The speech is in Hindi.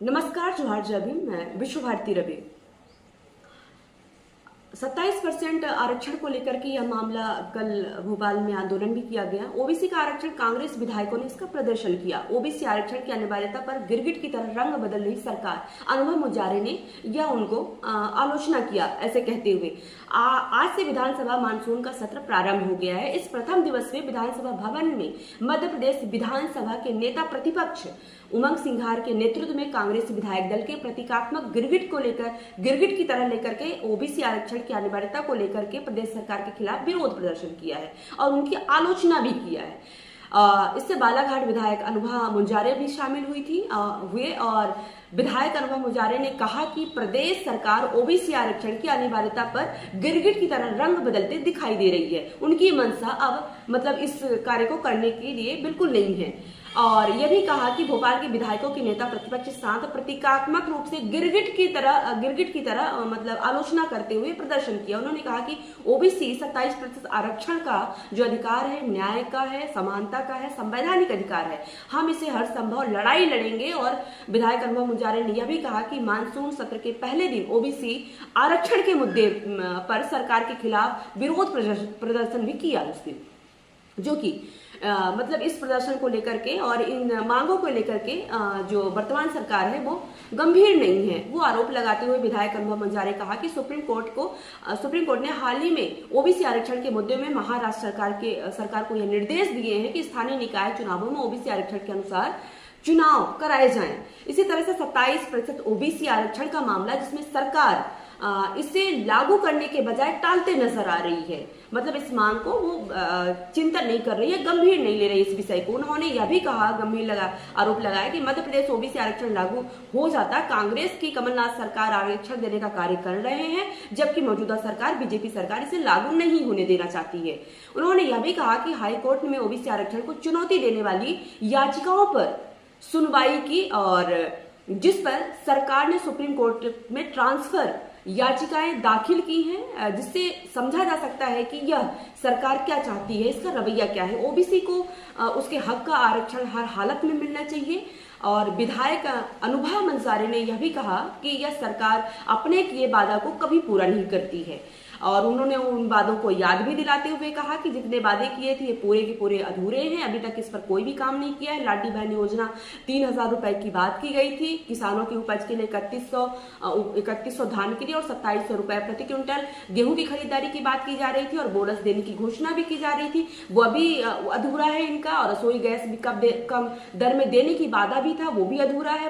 नमस्कार, जोहार जय भीम। मैं विश्व भारती रवि। 27% आरक्षण को लेकर के यह मामला कल भोपाल में आंदोलन भी किया गया। ओबीसी का आरक्षण, कांग्रेस विधायकों ने इसका प्रदर्शन किया। ओबीसी आरक्षण की अनिवार्यता पर गिरगिट की तरह रंग बदल रही सरकार अनुभव मुजारे ने यह उनको आलोचना किया, ऐसे कहते हुए आज से विधानसभा मानसून का सत्र प्रारंभ हो गया है। इस प्रथम दिवस में विधानसभा भवन में मध्य प्रदेश विधानसभा के नेता प्रतिपक्ष उमंग सिंघार के नेतृत्व में कांग्रेस विधायक दल के प्रतीकात्मक गिरगिट की तरह लेकर के ओबीसी आरक्षण की अनिवार्यता को लेकर के प्रदेश सरकार के खिलाफ विरोध प्रदर्शन किया है और उनकी आलोचना भी किया है। इससे बालाघाट विधायक अनुभा मुंजारे भी शामिल हुए और विधायक अनुभा मुंजारे ने कहा कि प्रदेश सरकार ओबीसी आरक्षण की अनिवार्यता पर गिरगिट की तरह रंग बदलते दिखाई दे रही है। उनकी मंशा अब इस कार्य को करने के लिए बिल्कुल नहीं है। और यह भी कहा कि भोपाल के विधायकों के नेता प्रतिपक्ष साथ प्रतीकात्मक रूप से गिरगिट की तरह आलोचना करते हुए प्रदर्शन किया। उन्होंने कहा कि ओबीसी 27% आरक्षण का जो अधिकार है, न्याय का है, समानता का है, संवैधानिक अधिकार है। हम इसे हर संभव लड़ाई लड़ेंगे। और विधायक अनुभव मुंजारे ने यह भी कहा कि मानसून सत्र के पहले दिन ओबीसी आरक्षण के मुद्दे पर सरकार के खिलाफ विरोध प्रदर्शन भी किया उसने, जो कि इस प्रदर्शन को लेकर के और इन मांगों को लेकर के जो वर्तमान सरकार है वो गंभीर नहीं है। वो आरोप लगाते हुए विधायक अनुभव मुंजारे कहा कि सुप्रीम कोर्ट ने हाल ही में ओबीसी आरक्षण के मुद्दे में महाराष्ट्र सरकार को यह निर्देश दिए हैं कि स्थानीय निकाय चुनावों में ओबीसी आरक्षण के अनुसार चुनाव कराए जाएं। इसी तरह से 27% ओबीसी आरक्षण का मामला, जिसमें सरकार इसे लागू करने के बजाय टालते नजर आ रही है। इस मांग को वो चिंतन नहीं कर रही है, गंभीर नहीं ले रही इस विषय को। उन्होंने यह भी कहा, आरोप लगाया कि मध्य प्रदेश ओबीसी आरक्षण लागू हो जाता, कांग्रेस की कमलनाथ सरकार आरक्षण देने का कार्य कर रहे हैं, जबकि मौजूदा सरकार बीजेपी सरकार इसे लागू नहीं होने देना चाहती है। उन्होंने यह भी कहा कि हाईकोर्ट में ओबीसी आरक्षण को चुनौती देने वाली याचिकाओं पर सुनवाई की और जिस पर सरकार ने सुप्रीम कोर्ट में ट्रांसफर याचिकाएं दाखिल की हैं, जिससे समझा जा सकता है कि यह सरकार क्या चाहती है, इसका रवैया क्या है। ओबीसी को उसके हक का आरक्षण हर हालत में मिलना चाहिए। और विधायक अनुभा मुंजारे ने यह भी कहा कि यह सरकार अपने किए वादा को कभी पूरा नहीं करती है। और उन्होंने उन वादों को याद भी दिलाते हुए कहा कि जितने वादे किए थे ये पूरे के पूरे अधूरे हैं, अभी तक इस पर कोई भी काम नहीं किया है। लाडली बहन योजना 3000 रुपए की बात की गई थी। किसानों की उपज के लिए 3100 धान के लिए और 2700 रुपए प्रति क्विंटल गेहूं की खरीदारी की बात की जा रही थी और बोनस देने की घोषणा भी की जा रही थी, वो अभी अधूरा है इनका। और रसोई गैस भी कम दर में देने की वादा भी था, वो भी अधूरा है।